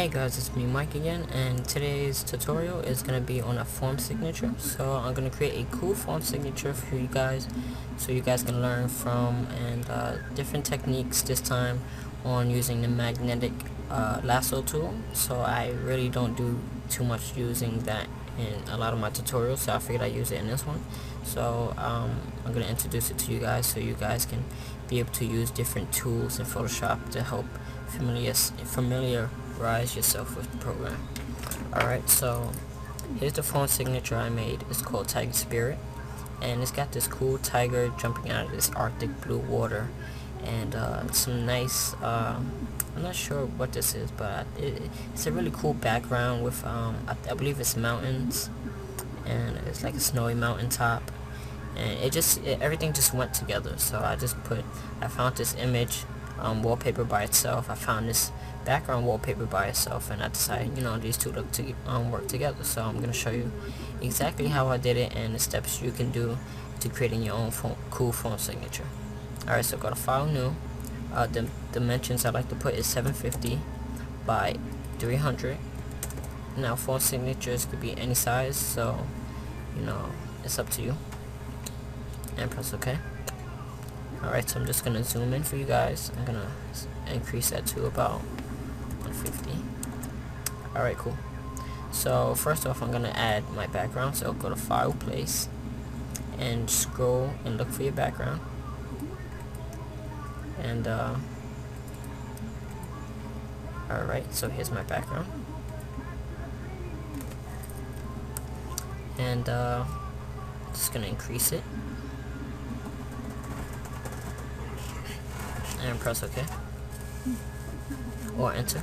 Hey guys, it's me Mike again, and today's tutorial is going to be on a form signature. So I'm going to create a cool form signature for you guys, so you guys can learn from and different techniques this time on using the magnetic lasso tool. So I really don't do too much using that in a lot of my tutorials, so I figured I'd use it in this one. So I'm going to introduce it to you guys so you guys can be able to use different tools in Photoshop to help familiarize yourself with the program. Alright, so here's the phone signature I made. It's called Tiger Spirit, and it's got this cool tiger jumping out of this Arctic blue water, and some nice I'm not sure what this is, but it's a really cool background with I believe it's mountains, and it's like a snowy mountain top, and everything just went together. So I found this image wallpaper by itself, I found this background wallpaper by itself, and I decided, these two look to work together. So I'm going to show you exactly how I did it and the steps you can do to creating your own cool phone signature. Alright, so go to File, New. The dimensions I like to put is 750 by 300. Now phone signatures could be any size, so it's up to you. And press OK. Alright, so I'm just going to zoom in for you guys. I'm going to increase that to about 150. Alright, cool. So first off, I'm going to add my background. So go to File, Place, and scroll and look for your background. And alright, so here's my background. And just going to increase it. And press OK or enter.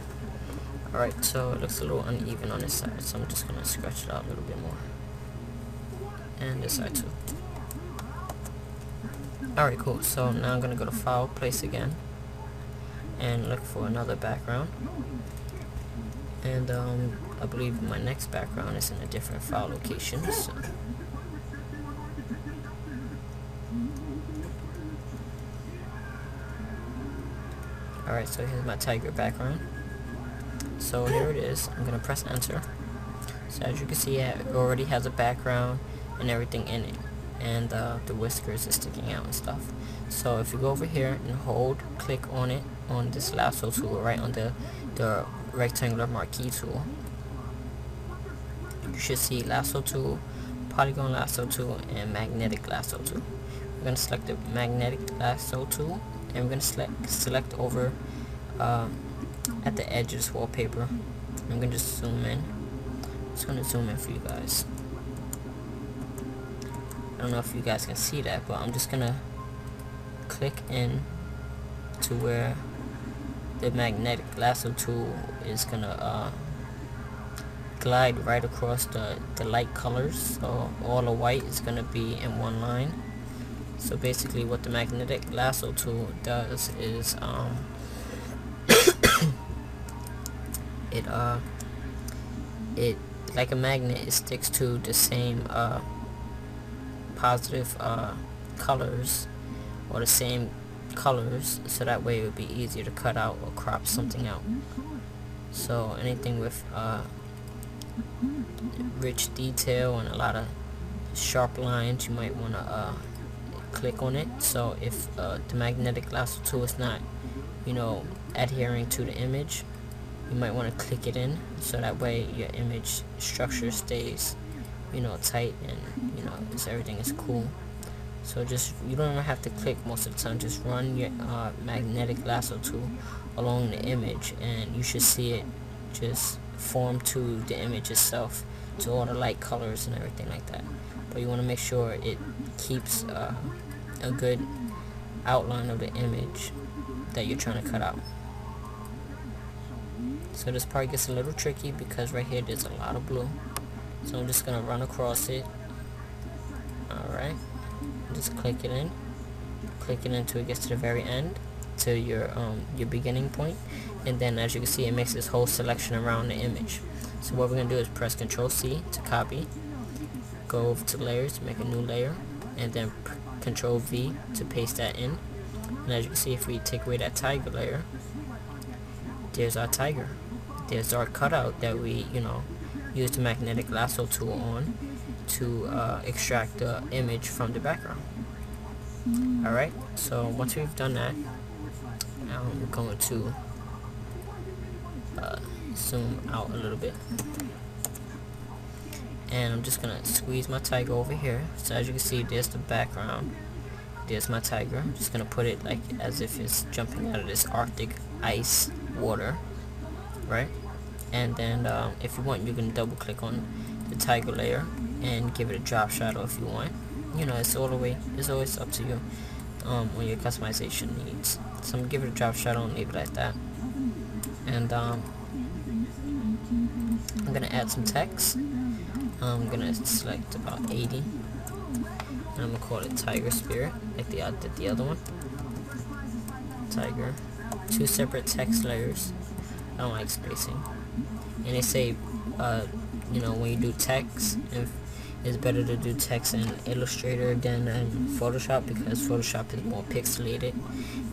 Alright, so it looks a little uneven on this side, so I'm just gonna scratch it out a little bit more, and this side too. Alright, cool. So now I'm gonna go to File, Place again, and look for another background. And I believe my next background is in a different file location. So alright, so here's my tiger background. So here it is. I'm going to press enter. So as you can see, it already has a background and everything in it. And the whiskers are sticking out and stuff. So if you go over here and click on it, on this lasso tool, right on the rectangular marquee tool, you should see lasso tool, polygon lasso tool, and magnetic lasso tool. We're going to select the magnetic lasso tool, and we're going to select over at the edge of this wallpaper. I'm going to just zoom in. I'm just going to zoom in for you guys. I don't know if you guys can see that, but I'm just going to click in to where the magnetic lasso tool is going to glide right across the light colors. So all the white is going to be in one line. So basically what the magnetic lasso tool does is it like a magnet, it sticks to the same positive colors, or the same colors, so that way it would be easier to cut out or crop something out. So anything with rich detail and a lot of sharp lines, you might want to click on it. So if the magnetic lasso tool is not adhering to the image, you might want to click it in, so that way your image structure stays tight, and everything is cool. So you don't even have to click most of the time. Just run your magnetic lasso tool along the image, and you should see it just form to the image itself, to all the light colors and everything like that. But you want to make sure it keeps a good outline of the image that you're trying to cut out. So this part gets a little tricky because right here there's a lot of blue. So I'm just going to run across it. Alright, just click it in until it gets to the very end, to your beginning point, and then as you can see, it makes this whole selection around the image. So what we're going to do is press Ctrl C to copy, go over to layers to make a new layer, and then Ctrl V to paste that in. And as you can see, if we take away that tiger layer, there's our tiger. there's our cutout that we, use the magnetic lasso tool on to extract the image from the background. Alright, so once we've done that, we're going to zoom out a little bit, and I'm just gonna squeeze my tiger over here. So as you can see, there's the background, there's my tiger. I'm just gonna put it like as if it's jumping out of this Arctic ice water, right? And then if you want, you can double click on the tiger layer and give it a drop shadow if you want. It's always up to you on your customization needs. So I'm gonna give it a drop shadow and leave it like that. And I'm gonna add some text. I'm gonna select about 80, and I'm gonna call it Tiger Spirit, like I did the other one. Tiger. 2 separate text layers. I don't like spacing. And they say, when you do text, it's better to do text in Illustrator than in Photoshop, because Photoshop is more pixelated,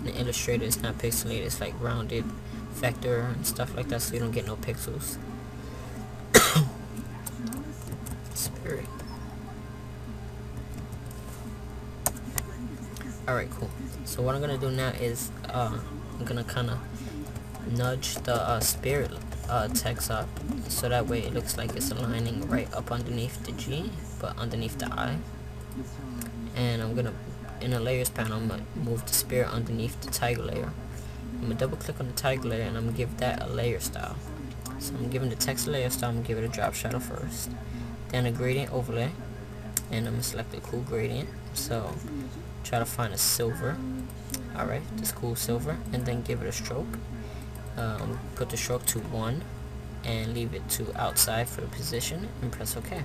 and Illustrator is not pixelated. It's like rounded vector and stuff like that, so you don't get no pixels. Spirit. Alright, cool. So what I'm gonna do now is I'm gonna kind of nudge the spirit text up, so that way it looks like it's aligning right up underneath the G, but underneath the I. And I'm gonna, in the layers panel, I'm gonna move the spirit underneath the tiger layer. I'm gonna double click on the tiger layer, and I'm gonna give that a layer style. So I'm giving the text a layer style. I'm gonna give it a drop shadow first, then a gradient overlay, and I'm gonna select a cool gradient. So try to find a silver. Alright, this cool silver, and then give it a stroke. Put the stroke to 1 and leave it to outside for the position, and press OK.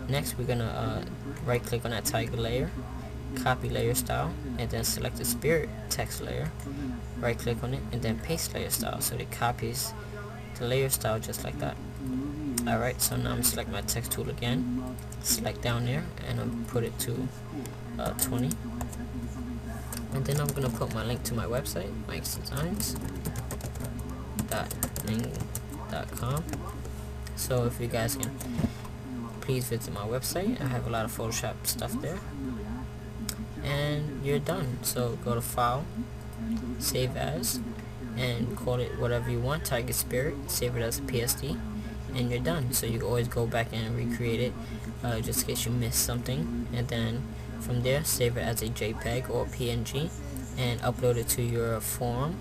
Next, we're gonna right click on that tiger layer, copy layer style, and then select the spirit text layer, right click on it, and then paste layer style, so it copies the layer style just like that. Alright, so now I'm gonna select my text tool again, select down there, and I'm put it to 20. And then I'm gonna put my link to my website, mikesdesigns.ning.com. So if you guys can please visit my website, I have a lot of Photoshop stuff there. And you're done. So go to File, Save As, and call it whatever you want, Tiger Spirit, save it as a PSD, and you're done. So you can always go back and recreate it, just in case you missed something, and then from there save it as a JPEG or PNG and upload it to your forum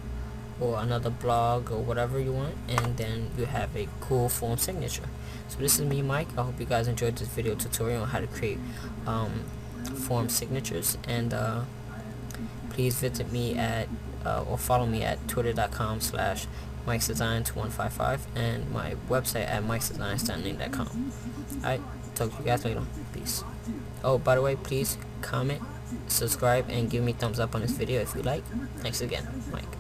or another blog or whatever you want, and then you have a cool form signature. So this is me, Mike. I hope you guys enjoyed this video tutorial on how to create form signatures, and please visit me at or follow me at twitter.com/mikesdesigns155 and my website at mikesdesigns.ning.com. Alright, talk to you guys later. Peace. Oh, by the way, please comment, subscribe, and give me thumbs up on this video if you like. Thanks again, Mike.